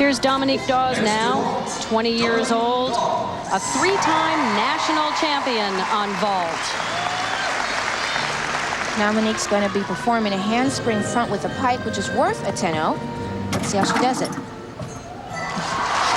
Here's Dominique Dawes now, 20 years old, a three-time national champion on vault. Dominique's going to be performing a handspring front with a pike, which is worth a 10-0. Let's see how she does it.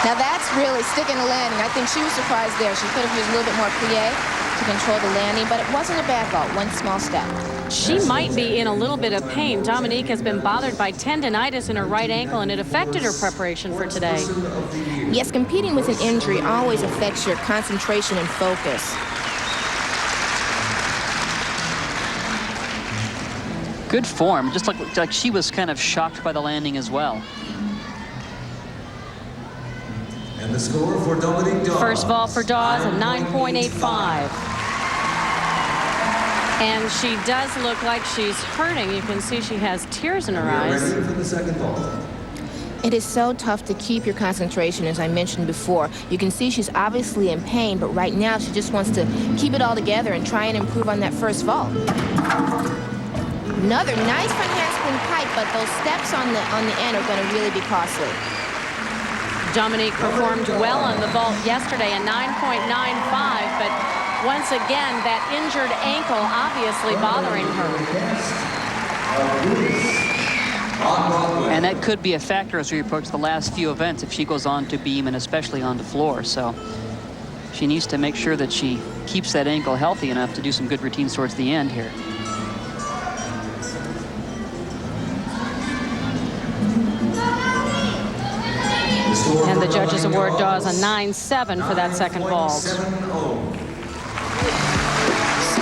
Now that's really sticking the landing. I think she was surprised there. She could have used a little bit more plie to control the landing, but it wasn't a bad vault. One small step. She might be in a little bit of pain. Dominique has been bothered by tendonitis in her right ankle, and it affected her preparation for today. Yes, competing with an injury always affects your concentration and focus. Good form, just like she was kind of shocked by the landing as well. And the score for Dominique Dawes. First vault for Dawes, a 9.85. And she does look like she's hurting. You can see she has tears in her eyes. Ready for the second vault. It is so tough to keep your concentration, as I mentioned before. You can see she's obviously in pain, but right now she just wants to keep it all together and try and improve on that first vault. Another nice front handspring pike, but those steps on the end are going to really be costly. Dominique performed well on the vault yesterday, a 9.95, but once again, that injured ankle obviously bothering her. And that could be a factor as we approach the last few events if she goes on to beam and especially on the floor. So she needs to make sure that she keeps that ankle healthy enough to do some good routines towards the end here. And the judges award Dawes a 9.7 for that second vault.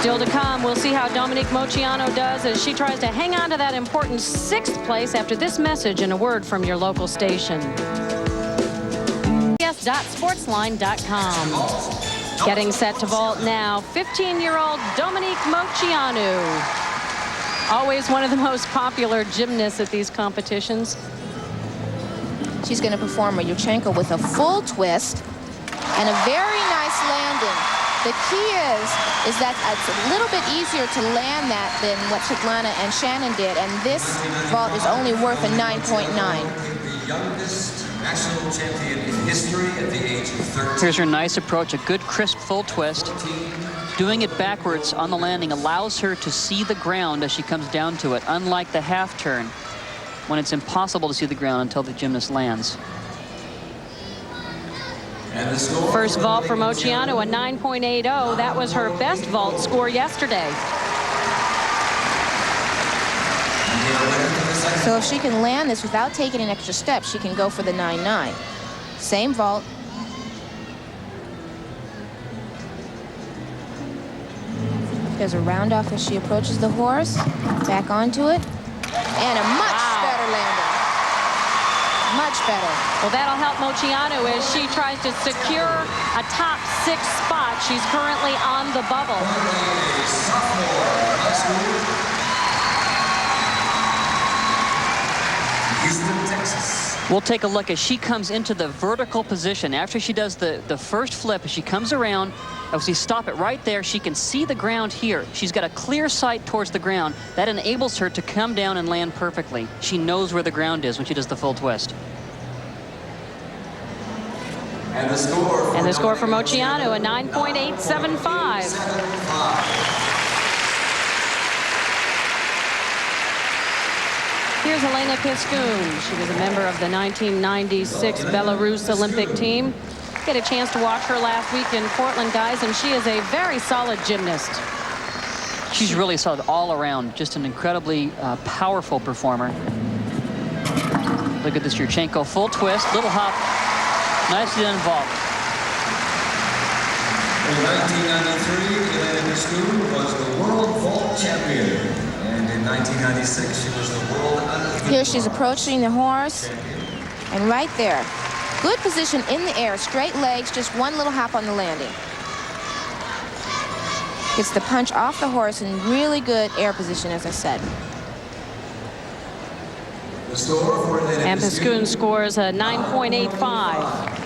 Still to come, we'll see how Dominique Moceanu does as she tries to hang on to that important 6th place after this message and a word from your local station. Sportsline.com. Getting set to vault now, 15-year-old Dominique Moceanu. Always one of the most popular gymnasts at these competitions. She's going to perform a Yurchenko with a full twist and a very nice landing. The key is that it's a little bit easier to land that than what Alena and Shannon did, and this vault is only worth a 9.9. The youngest national champion in history at the age of 13. Here's her nice approach, a good crisp full twist. Doing it backwards on the landing allows her to see the ground as she comes down to it, unlike the half turn, when it's impossible to see the ground until the gymnast lands. First vault for Moceanu, a 9.80. That was her best vault score yesterday. So if she can land this without taking an extra step, she can go for the 9.9. Same vault. There's a round off as she approaches the horse. Back onto it. And a much better landing. Much better. Well, that'll help Moceanu as she tries to secure a top 6 spot. She's currently on the bubble. Houston, Texas. We'll take a look as she comes into the vertical position. After she does the first flip, as she comes around, as we stop it right there, she can see the ground here. She's got a clear sight towards the ground. That enables her to come down and land perfectly. She knows where the ground is when she does the full twist. And the score for Moceanu, a 9.875. Here's Elena Piskin. She was a member of the 1996 Belarus Olympic team. Get a chance to watch her last week in Portland, guys, and she is a very solid gymnast. She's really solid all around, just an incredibly powerful performer. Look at this Yurchenko full twist, little hop, nicely done vault. In 1993, Elena Piskin was the world vault champion. And in 1996, she was the world undefeated. Here she's approaching the horse. And right there. Good position in the air, straight legs, just one little hop on the landing. Gets the punch off the horse in really good air position, as I said. The score for Elena And Piskin scores a 9.85.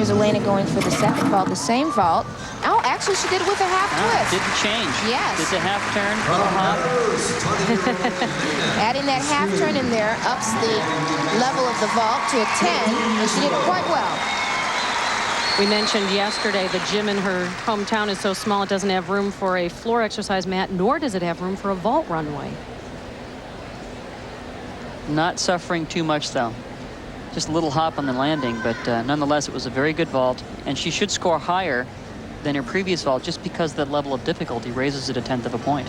Here's Elena going for the second vault, the same vault. Oh, actually, she did it with a half twist. Didn't change. Yes. Did the half turn, little hop. Adding that half turn in there ups the level of the vault to a 10, and she did it quite well. We mentioned yesterday the gym in her hometown is so small it doesn't have room for a floor exercise mat, nor does it have room for a vault runway. Not suffering too much, though. Just a little hop on the landing, but nonetheless, it was a very good vault, and she should score higher than her previous vault just because the level of difficulty raises it a 1/10 of a point.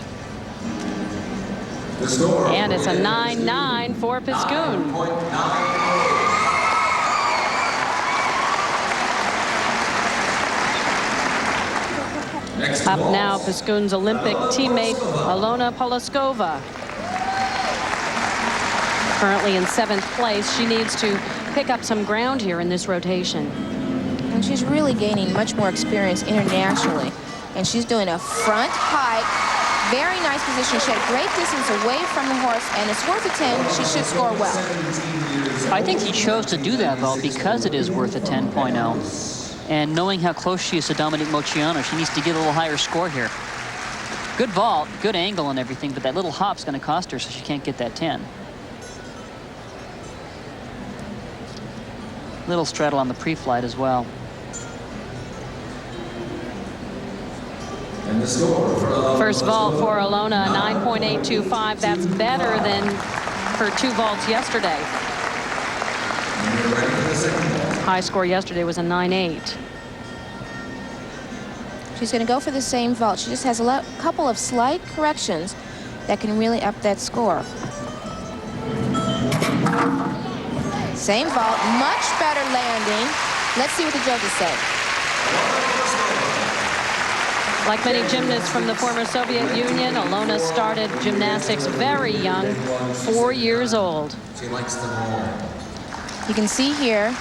And it's a 9-9 for Piskin. Up now, Piskin's Olympic teammate, Alena Polozkova. Currently in 7th place. She needs to pick up some ground here in this rotation. And she's really gaining much more experience internationally. And she's doing a front pike. Very nice position. She had great distance away from the horse, and it's worth a 10. She should score well. I think he chose to do that vault because it is worth a 10.0. And knowing how close she is to Dominique Moceanu, she needs to get a little higher score here. Good vault, good angle and everything, but that little hop's going to cost her, so she can't get that 10. Little straddle on the pre-flight as well. And the score for First vault for Alena, 9.825. That's better than her 2 vaults yesterday. High score yesterday was a 9.8. She's going to go for the same vault. She just has a couple of slight corrections that can really up that score. Same vault, much better landing. Let's see what the judges say. Like many gymnasts from the former Soviet Union, Alena started gymnastics very young, 4 years old. She likes them all. You can see here,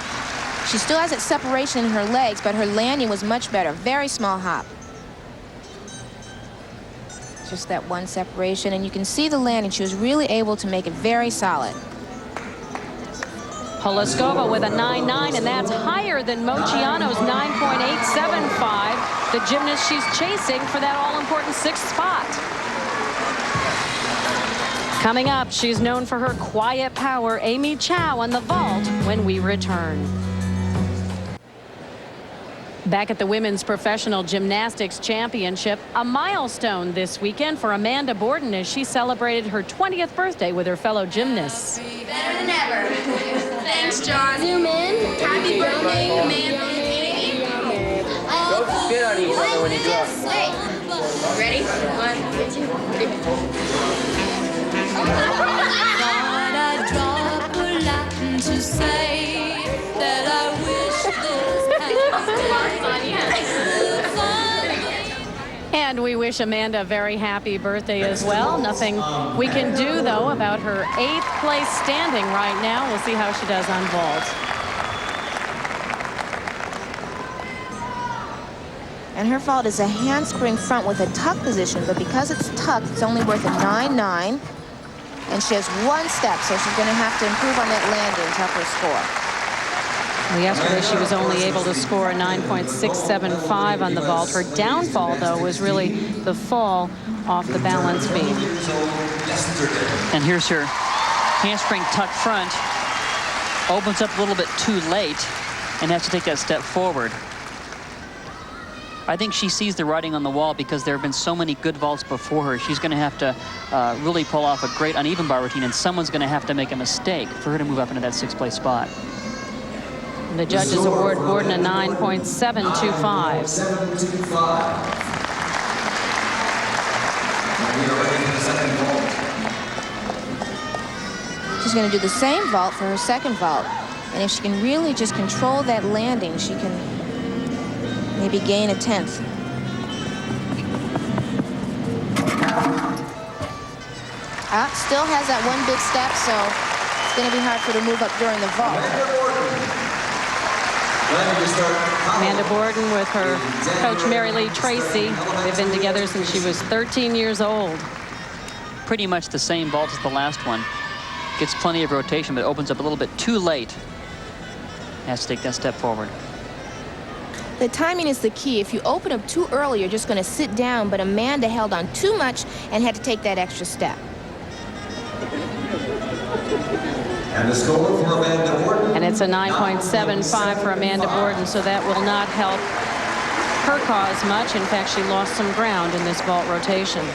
she still has that separation in her legs, but her landing was much better. Very small hop. Just that one separation, and you can see the landing. She was really able to make it very solid. Polozkova with a 9.9, and that's higher than Moceanu's 9.875, the gymnast she's chasing for that all-important 6th spot. Coming up, she's known for her quiet power, Amy Chow on the vault when we return. Back at the Women's Professional Gymnastics Championship, a milestone this weekend for Amanda Borden as she celebrated her 20th birthday with her fellow gymnasts. Better than ever. Thanks, John. Zoom in. Happy birthday, Amanda. Spit on each other when you do it. Ready? 1, 2, 3. Thought I'd drop a line to say that I wish this And we wish Amanda a very happy birthday as well. Nothing we can do, though, about her 8th place standing right now. We'll see how she does on vault. And her vault is a handspring front with a tuck position, but because it's tucked, it's only worth a 9.9. And she has 1 step, so she's going to have to improve on that landing to help her score. Well, yesterday she was only able to score a 9.675 on the vault. Her downfall, though, was really the fall off the balance beam. And here's her handspring tuck front. Opens up a little bit too late and has to take that step forward. I think she sees the writing on the wall because there have been so many good vaults before her. She's going to have to really pull off a great uneven bar routine, and someone's going to have to make a mistake for her to move up into that 6th place spot. The judges award Borden a 9.725. She's going to do the same vault for her 2nd vault. And if she can really just control that landing, she can maybe gain a 10th. Still has that 1 big step, so it's going to be hard for her to move up during the vault. Amanda Borden with her coach Mary Lee Tracy. They've been together since she was 13 years old. Pretty much the same vault as the last one. Gets plenty of rotation, but opens up a little bit too late. Has to take that step forward. The timing is the key. If you open up too early, you're just going to sit down, but Amanda held on too much and had to take that extra step. And the score for Amanda Borden. And it's a 9.75 for Amanda Borden, so that will not help her cause much. In fact, she lost some ground in this vault rotation.